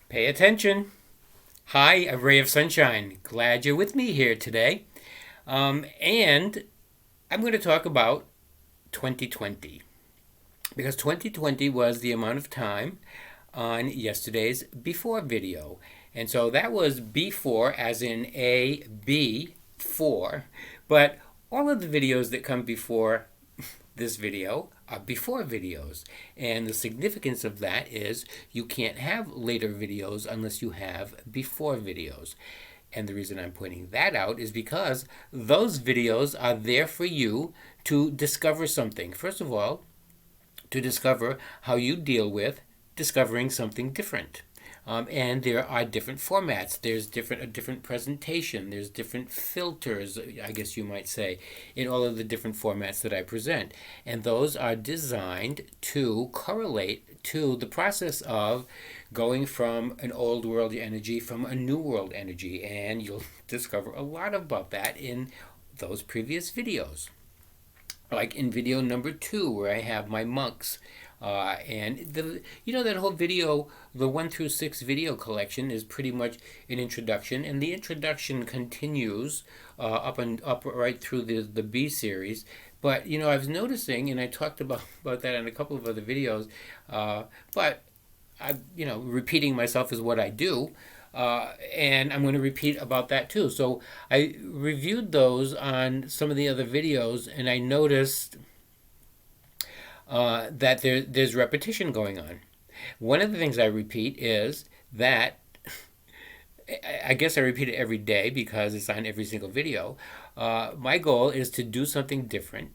Pay attention. Hi, a ray of sunshine. Glad you're with me here today. And I'm going to talk about 2020 because 2020 was the amount of time on yesterday's before video. And so that was before, as in A-B-4. But all of the videos that come before this video are before videos. And the significance of that is you can't have later videos unless you have before videos. And the reason I'm pointing that out is because those videos are there for you to discover something. First of all, to discover how you deal with discovering something different. And there are different formats. There's a different presentation. There's different filters, I guess you might say, in all of the different formats that I present. And those are designed to correlate to the process of going from an old world energy from a new world energy. And you'll discover a lot about that in those previous videos. Like in video number 2, where I have my monks. And that whole video, the 1 through 6 video collection is pretty much an introduction, and the introduction continues up right through the B series. But I was noticing, and I talked about that in a couple of other videos. But repeating myself is what I do. And I'm going to repeat about that too. So I reviewed those on some of the other videos, and I noticed that there's repetition going on. One of the things I repeat is that, I guess I repeat it every day because it's on every single video. My goal is to do something different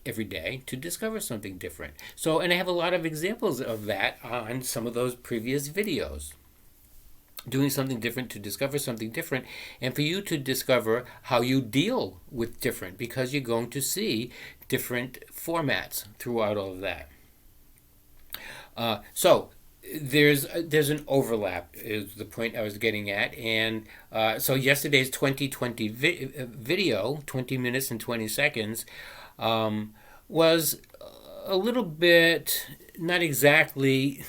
every day, to discover something different. So, and I have a lot of examples of that on some of those previous videos. Doing something different to discover something different, and for you to discover how you deal with different, because you're going to see different formats throughout all of that. So there's an overlap is the point I was getting at. And so yesterday's 2020 video, 20 minutes and 20 seconds, was a little bit, not exactly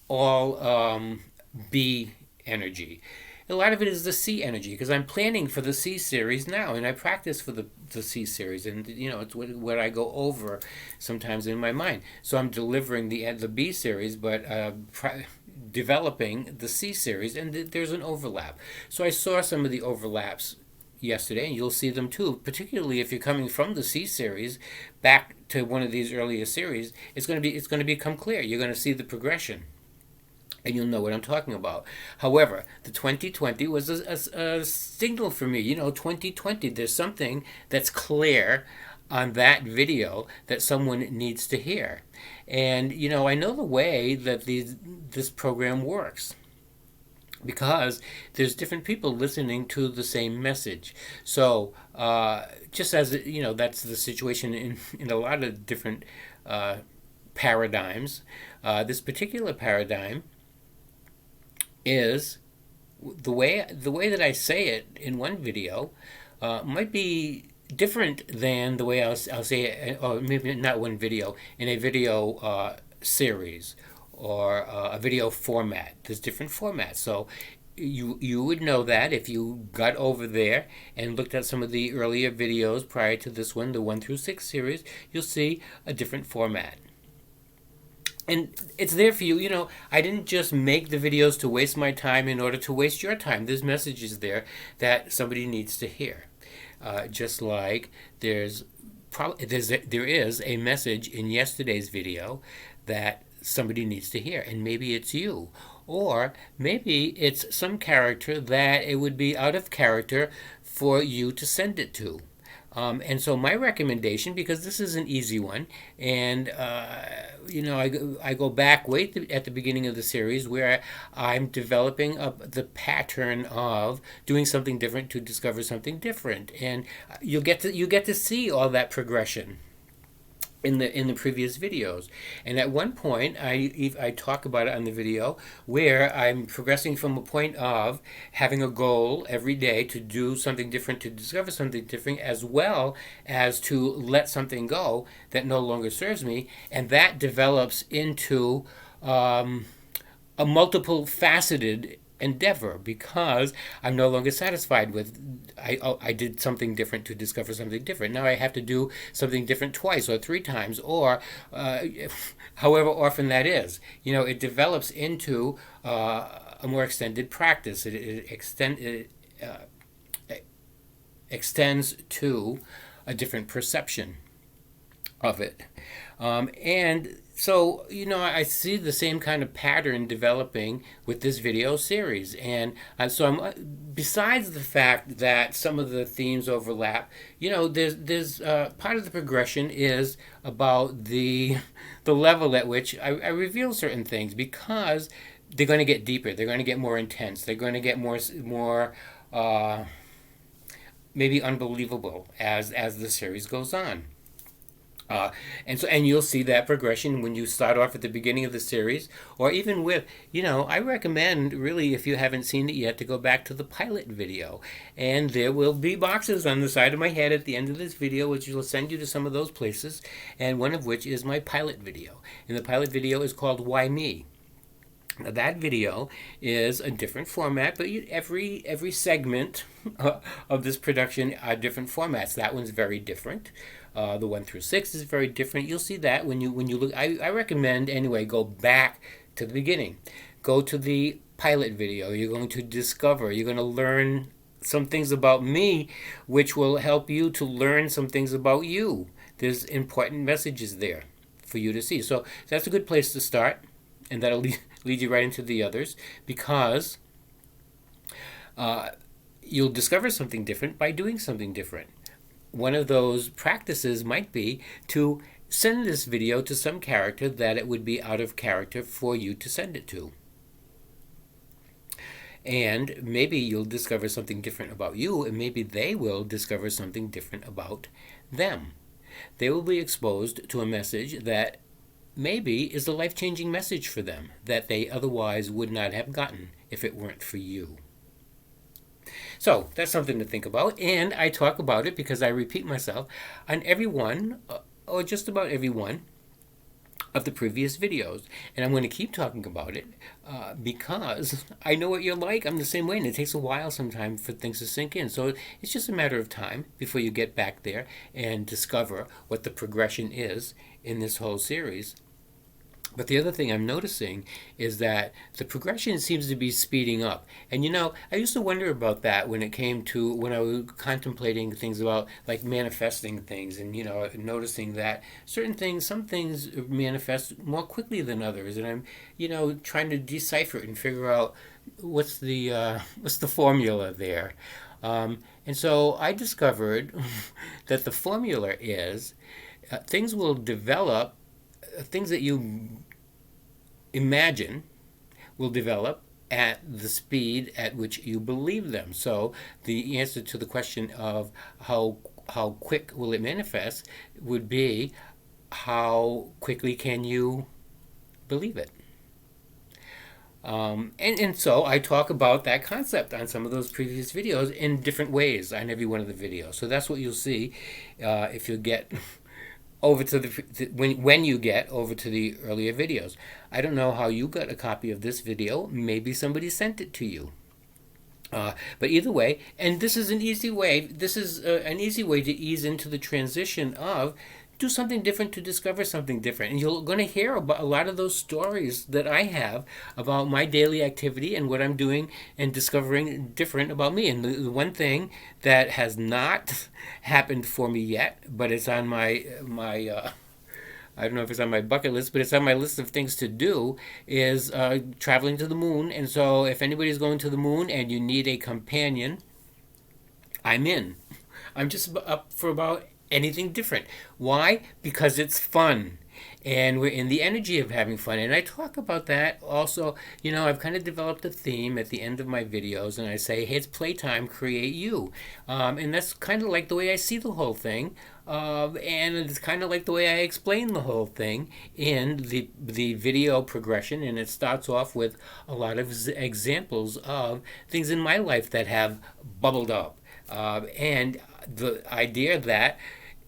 all B energy. A lot of it is the C energy, because I'm planning for the C series now, and I practice for the C series, and it's what I go over sometimes in my mind. So I'm delivering the B series, but developing the C series, and there's an overlap. So I saw some of the overlaps yesterday, and you'll see them too, particularly if you're coming from the C series back to one of these earlier series. It's going to become clear. You're going to see the progression, and you'll know what I'm talking about. However, the 2020 was a signal for me. 2020, there's something that's clear on that video that someone needs to hear. And, I know the way that this program works, because there's different people listening to the same message. So just as, that's the situation in a lot of different paradigms, this particular paradigm is the way that I say it in one video might be different than the way I'll say it, or maybe not one video, in a video series or a video format. There's different formats. So you would know that if you got over there and looked at some of the earlier videos prior to this one, the 1 through 6 series, you'll see a different format. And it's there for you. I didn't just make the videos to waste my time in order to waste your time. There's messages there that somebody needs to hear. Just like there is a message in yesterday's video that somebody needs to hear. And maybe it's you. Or maybe it's some character that it would be out of character for you to send it to. And so my recommendation, because this is an easy one, and I go back way at the beginning of the series where I'm developing the pattern of doing something different to discover something different, and you get to see all that progression in the previous videos. And at one point, I talk about it on the video where I'm progressing from a point of having a goal every day to do something different, to discover something different, as well as to let something go that no longer serves me, and that develops into a multiple faceted endeavor, because I'm no longer satisfied with I did something different to discover something different. Now I have to do something different twice or three times, or however often that is. It develops into a more extended practice. It extends to a different perception of it. And so, I see the same kind of pattern developing with this video series. And so besides the fact that some of the themes overlap, there's part of the progression is about the level at which I reveal certain things, because they're going to get deeper, they're going to get more intense, they're going to get more maybe unbelievable as the series goes on. And you'll see that progression when you start off at the beginning of the series, or even with, I recommend, really, if you haven't seen it yet, to go back to the pilot video. And there will be boxes on the side of my head at the end of this video, which will send you to some of those places, and one of which is my pilot video. And the pilot video is called Why Me? Now, that video is a different format, but every segment of this production are different formats. That one's very different. The 1 through 6 is very different. You'll see that when you look. I recommend, anyway, go back to the beginning. Go to the pilot video. You're going to discover, you're going to learn some things about me, which will help you to learn some things about you. There's important messages there for you to see. So that's a good place to start, and that'll lead you right into the others, because you'll discover something different by doing something different. One of those practices might be to send this video to some character that it would be out of character for you to send it to. And maybe you'll discover something different about you, and maybe they will discover something different about them. They will be exposed to a message that maybe is a life-changing message for them, that they otherwise would not have gotten if it weren't for you. So that's something to think about, and I talk about it because I repeat myself on every one, or just about every one, of the previous videos. And I'm going to keep talking about it because I know what you're like. I'm the same way, and it takes a while sometimes for things to sink in. So it's just a matter of time before you get back there and discover what the progression is in this whole series. But the other thing I'm noticing is that the progression seems to be speeding up. And I used to wonder about that when I was contemplating things about, like, manifesting things, and noticing that some things manifest more quickly than others, and I'm trying to decipher it and figure out what's the formula there. And so I discovered that the formula is things will develop. Things that you imagine will develop at the speed at which you believe them. So the answer to the question of how quick will it manifest would be, how quickly can you believe it? And so I talk about that concept on some of those previous videos in different ways on every one of the videos. So that's what you'll see if you get over to when you get over to the earlier videos. I don't know how you got a copy of this video. Maybe somebody sent it to you. But either way, and this is an easy way. This is an easy way to ease into the transition of do something different to discover something different. And you're going to hear about a lot of those stories that I have about my daily activity and what I'm doing and discovering different about me. And the one thing that has not happened for me yet, but it's on my I don't know if it's on my bucket list, but it's on my list of things to do, is traveling to the moon. And so if anybody's going to the moon and you need a companion, I'm in. I'm just up for about anything different. Why? Because it's fun. And we're in the energy of having fun. And I talk about that also. I've kind of developed a theme at the end of my videos, and I say, hey, it's playtime, create you. And that's kind of like the way I see the whole thing. And it's kind of like the way I explain the whole thing in the video progression. And it starts off with a lot of examples of things in my life that have bubbled up. And the idea that,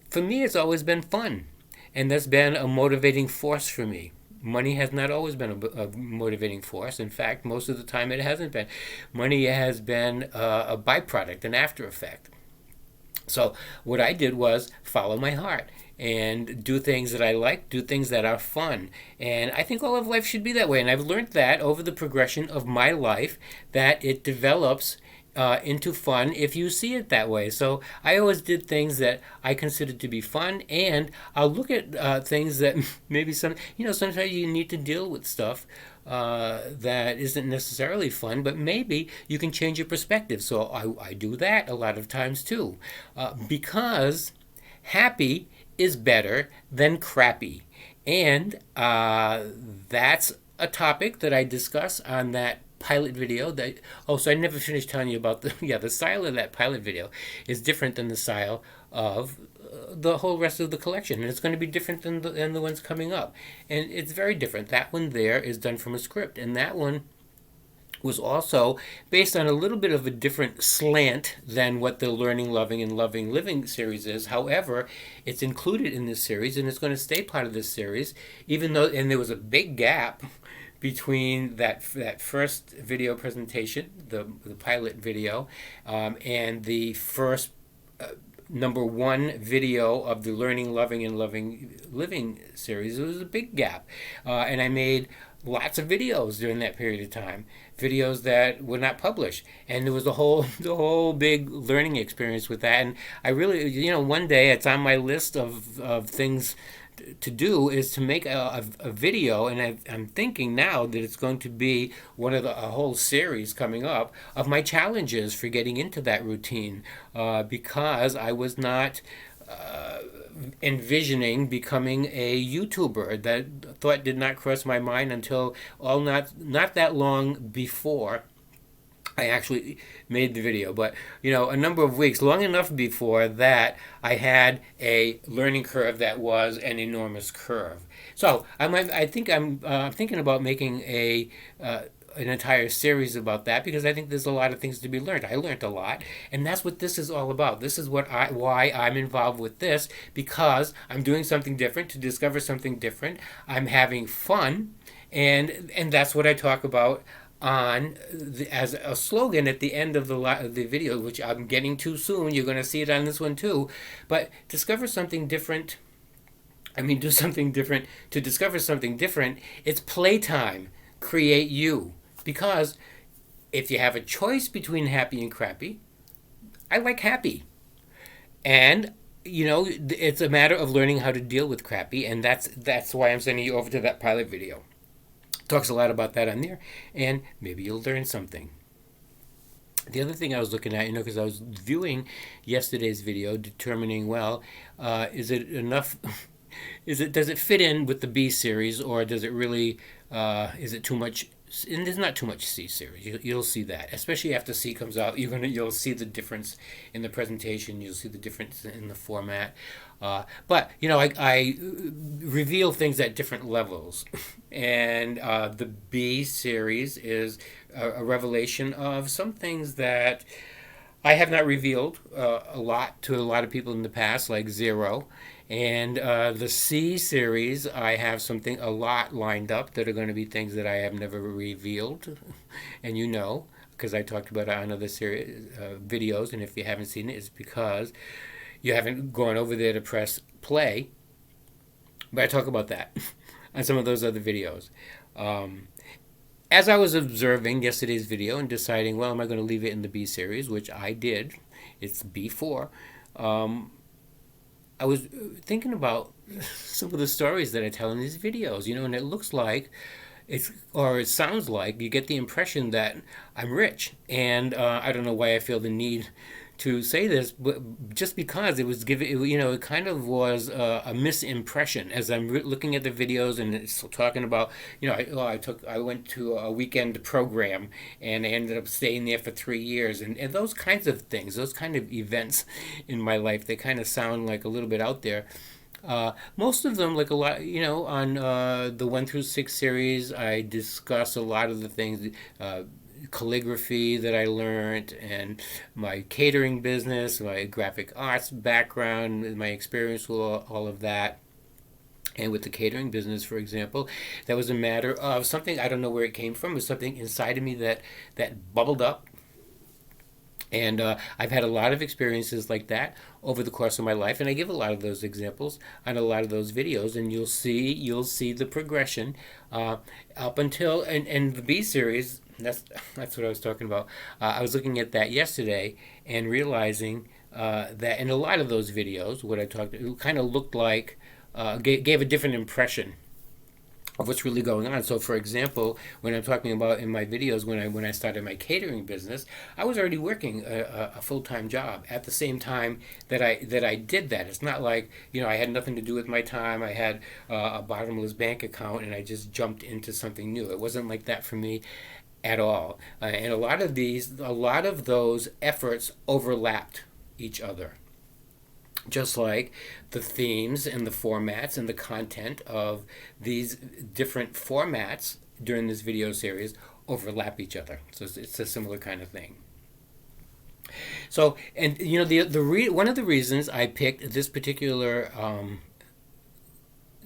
for me, it's always been fun. And that's been a motivating force for me. Money has not always been a motivating force. In fact, most of the time it hasn't been. Money has been a byproduct, an after effect. So what I did was follow my heart and do things that I like, do things that are fun. And I think all of life should be that way. And I've learned that over the progression of my life, that it develops into fun if you see it that way. So I always did things that I considered to be fun, and I'll look at things that maybe sometimes you need to deal with stuff that isn't necessarily fun, but maybe you can change your perspective. So I do that a lot of times too, because happy is better than crappy. And that's a topic that I discuss on that pilot video. So I never finished telling you about the style of that pilot video is different than the style of the whole rest of the collection, and it's going to be different than the ones coming up, and it's very different. That one there is done from a script, and that one was also based on a little bit of a different slant than what the Learning, Loving, and Loving Living series is. However, it's included in this series, and it's going to stay part of this series, even though, and there was a big gap between that first video presentation, the pilot video, and the first number one video of the Learning, Loving, and Loving Living series. It was a big gap, and I made lots of videos during that period of time, videos that were not published, and there was the whole big learning experience with that. And I really, one day it's on my list of things to do is to make a video, and I'm thinking now that it's going to be one of a whole series coming up of my challenges for getting into that routine, because I was not envisioning becoming a YouTuber. That thought did not cross my mind until not that long before I actually made the video. But a number of weeks, long enough before that, I had a learning curve that was an enormous curve. So I think I'm thinking about making an entire series about that, because I think there's a lot of things to be learned. I learned a lot, and that's what this is all about. This is why I'm involved with this, because I'm doing something different, to discover something different. I'm having fun, and that's what I talk about as a slogan at the end of the video, which I'm getting to soon. You're going to see it on this one too. But discover something different. Do something different. To discover something different, it's playtime. Create you. Because if you have a choice between happy and crappy, I like happy. And it's a matter of learning how to deal with crappy, and that's why I'm sending you over to that pilot video. Talks a lot about that on there, and maybe you'll learn something. The other thing I was looking at, because I was viewing yesterday's video, determining, is it enough? Does it fit in with the B series, or does it really? Is it too much? And there's not too much C series. You'll see that, especially after C comes out. You'll see the difference in the presentation. You'll see the difference in the format. But I reveal things at different levels, and the B series is a revelation of some things that I have not revealed a lot to a lot of people in the past, like Zero. And the C series, I have something a lot lined up that are going to be things that I have never revealed, and because I talked about it on other series videos. And if you haven't seen it, it's because you haven't gone over there to press play. But I talk about that on some of those other videos. As I was observing yesterday's video and deciding, am I going to leave it in the B series, which I did. It's B4. I was thinking about some of the stories that I tell in these videos, and it looks like it sounds like you get the impression that I'm rich. And I don't know why I feel the need to say this, but just because it was it kind of was a misimpression as I'm looking at the videos, and it's talking about, I went to a weekend program and I ended up staying there for 3 years, and those kinds of things, those kind of events in my life, they kind of sound like a little bit out there. Most of them, like a lot, on the 1 through 6 series, I discuss a lot of the things, calligraphy that I learned, and my catering business, my graphic arts background, my experience with all of that. And with the catering business, for example, that was a matter of something, I don't know where it came from. It was something inside of me that bubbled up. And I've had a lot of experiences like that over the course of my life, and I give a lot of those examples on a lot of those videos, and you'll see the progression up until and the B series. That's what I was talking about. I was looking at that yesterday and realizing that in a lot of those videos, what I talked, it kind of looked like gave a different impression of what's really going on. So, for example, when I'm talking about in my videos, when I started my catering business, I was already working a full time job at the same time that I did that. It's not like I had nothing to do with my time. I had a bottomless bank account, and I just jumped into something new. It wasn't like that for me at all. And a lot of those efforts overlapped each other, just like the themes and the formats and the content of these different formats during this video series overlap each other. So it's a similar kind of thing. So, and one of the reasons I picked this particular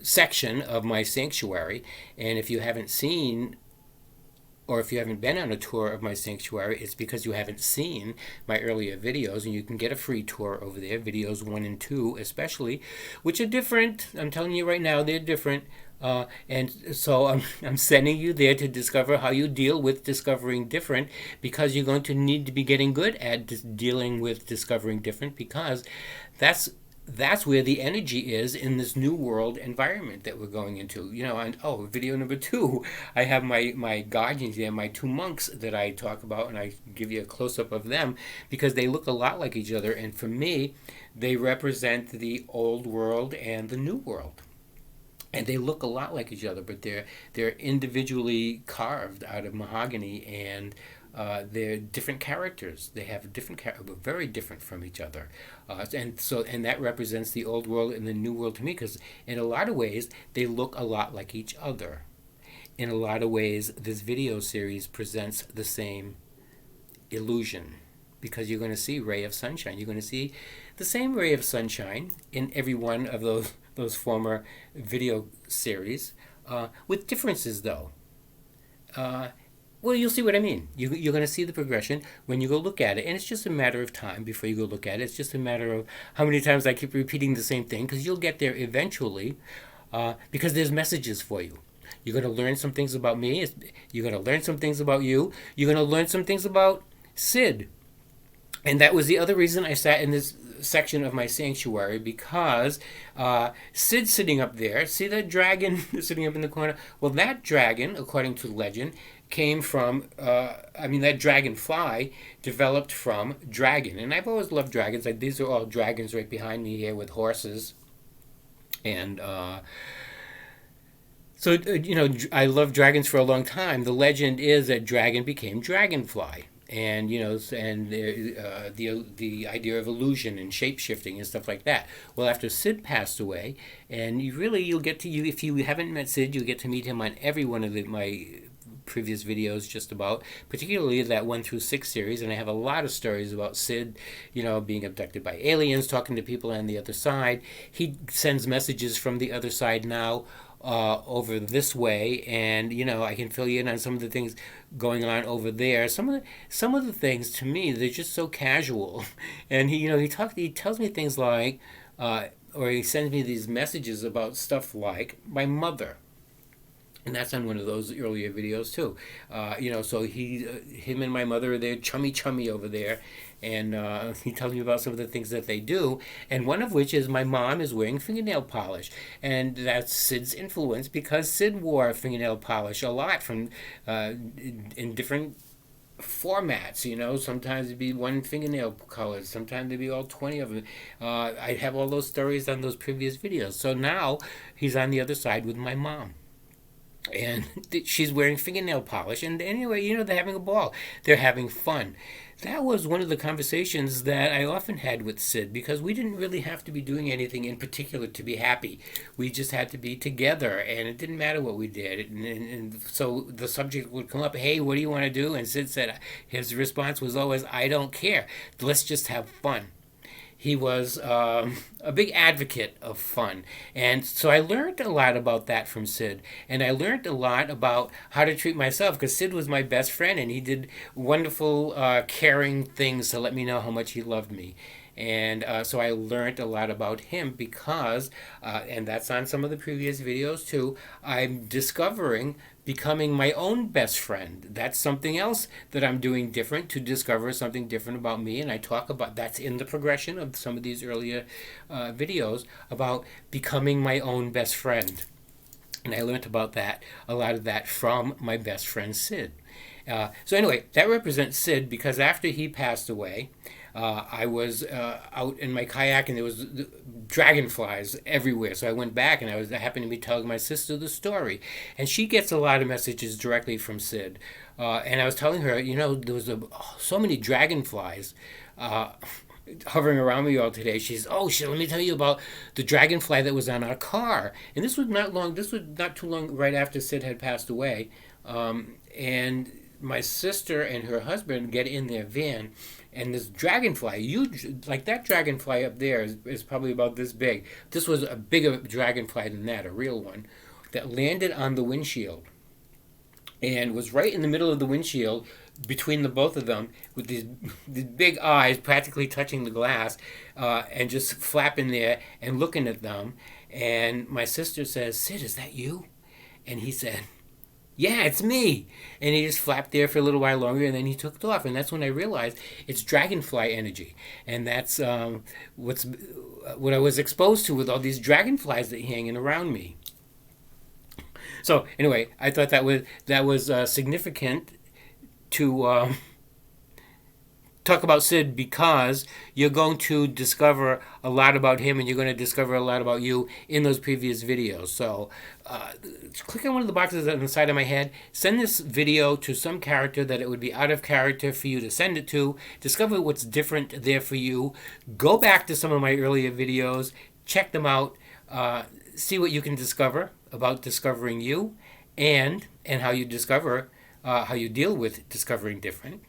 section of my sanctuary, and if you haven't seen or if you haven't been on a tour of my sanctuary, it's because you haven't seen my earlier videos, and you can get a free tour over there, videos 1 and 2 especially, which are different. I'm telling you right now, they're different. And so I'm sending you there to discover how you deal with discovering different, because you're going to need to be getting good at dealing with discovering different, because that's where the energy is in this new world environment that we're going into. And video number 2, I have my guardians there, my 2 monks that I talk about, and I give you a close-up of them because they look a lot like each other, and for me, they represent the old world and the new world. And they look a lot like each other, but they're individually carved out of mahogany, and they're different characters. They have different but very different from each other, and that represents the old world and the new world to me, because in a lot of ways they look a lot like each other. In a lot of ways, this video series presents the same illusion, because you're going to see ray of sunshine. You're going to see the same ray of sunshine in every one of those former video series, with differences though. Well, you'll see what I mean. You're going to see the progression when you go look at it. And it's just a matter of time before you go look at it. It's just a matter of how many times I keep repeating the same thing, because you'll get there eventually, because there's messages for you. You're going to learn some things about me. You're going to learn some things about you. You're going to learn some things about Sid. And that was the other reason I sat in this section of my sanctuary, because Sid's sitting up there. See that dragon sitting up in the corner? Well, that dragon, according to legend, came from, that dragonfly developed from dragon. And I've always loved dragons. Like, these are all dragons right behind me here with horses. And I loved dragons for a long time. The legend is that dragon became dragonfly. And the idea of illusion and shape shifting and stuff like that. Well, after Sid passed away, and you'll get to if you haven't met Sid, you'll get to meet him on every one of my previous videos, just about, particularly that 1 through 6 series. And I have a lot of stories about Sid, being abducted by aliens, talking to people on the other side. He sends messages from the other side now, over this way, and I can fill you in on some of the things going on over there. Some of the things, to me, they're just so casual, and he tells me things like, or he sends me these messages about stuff like my mother. And that's on one of those earlier videos too. So him and my mother are there, chummy over there, and he tells me about some of the things that they do, and one of which is my mom is wearing fingernail polish, and that's Sid's influence, because Sid wore fingernail polish a lot from in different formats. Sometimes it'd be one fingernail color, sometimes it'd be all 20 of them. I have all those stories on those previous videos. So now he's on the other side with my mom, and she's wearing fingernail polish, and anyway, they're having a ball. They're having fun. That was one of the conversations that I often had with Sid, because we didn't really have to be doing anything in particular to be happy. We just had to be together, and it didn't matter what we did. And so the subject would come up, hey, what do you want to do? And Sid said, his response was always, I don't care. Let's just have fun. he was a big advocate of fun. And so I learned a lot about that from Sid. And I learned a lot about how to treat myself because Sid was my best friend and he did wonderful, caring things to let me know how much he loved me. And so I learned a lot about him because, and that's on some of the previous videos too, I'm discovering becoming my own best friend. That's something else that I'm doing different to discover something different about me. And I talk about that's in the progression of some of these earlier videos about becoming my own best friend. And I learned about that, a lot of that from my best friend Sid. So anyway, that represents Sid because after he passed away, I was out in my kayak and there was dragonflies everywhere. So I went back and I happened to be telling my sister the story, and she gets a lot of messages directly from Sid. And I was telling her, there was so many dragonflies. Hovering around me all today. She's, oh shit, let me tell you about the dragonfly that was on our car. And this was not too long right after Sid had passed away. And my sister and her husband get in their van, and this dragonfly, huge, like that dragonfly up there is probably about this big. This was a bigger dragonfly than that, a real one, that landed on the windshield and was right in the middle of the windshield between the both of them with these big eyes practically touching the glass, and just flapping there and looking at them. And my sister says, Sid, is that you? And he said, yeah, it's me. And he just flapped there for a little while longer and then he took it off. And that's when I realized it's dragonfly energy. And that's what I was exposed to with all these dragonflies that hanging around me. So anyway, I thought that was significant to talk about Sid because you're going to discover a lot about him and you're going to discover a lot about you in those previous videos. So click on one of the boxes on the side of my head, send this video to some character that it would be out of character for you to send it to, discover what's different there for you, go back to some of my earlier videos, check them out, see what you can discover about discovering you and how you discover, how you deal with discovering different.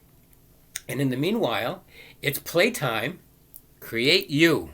And in the meanwhile, it's playtime. Create you.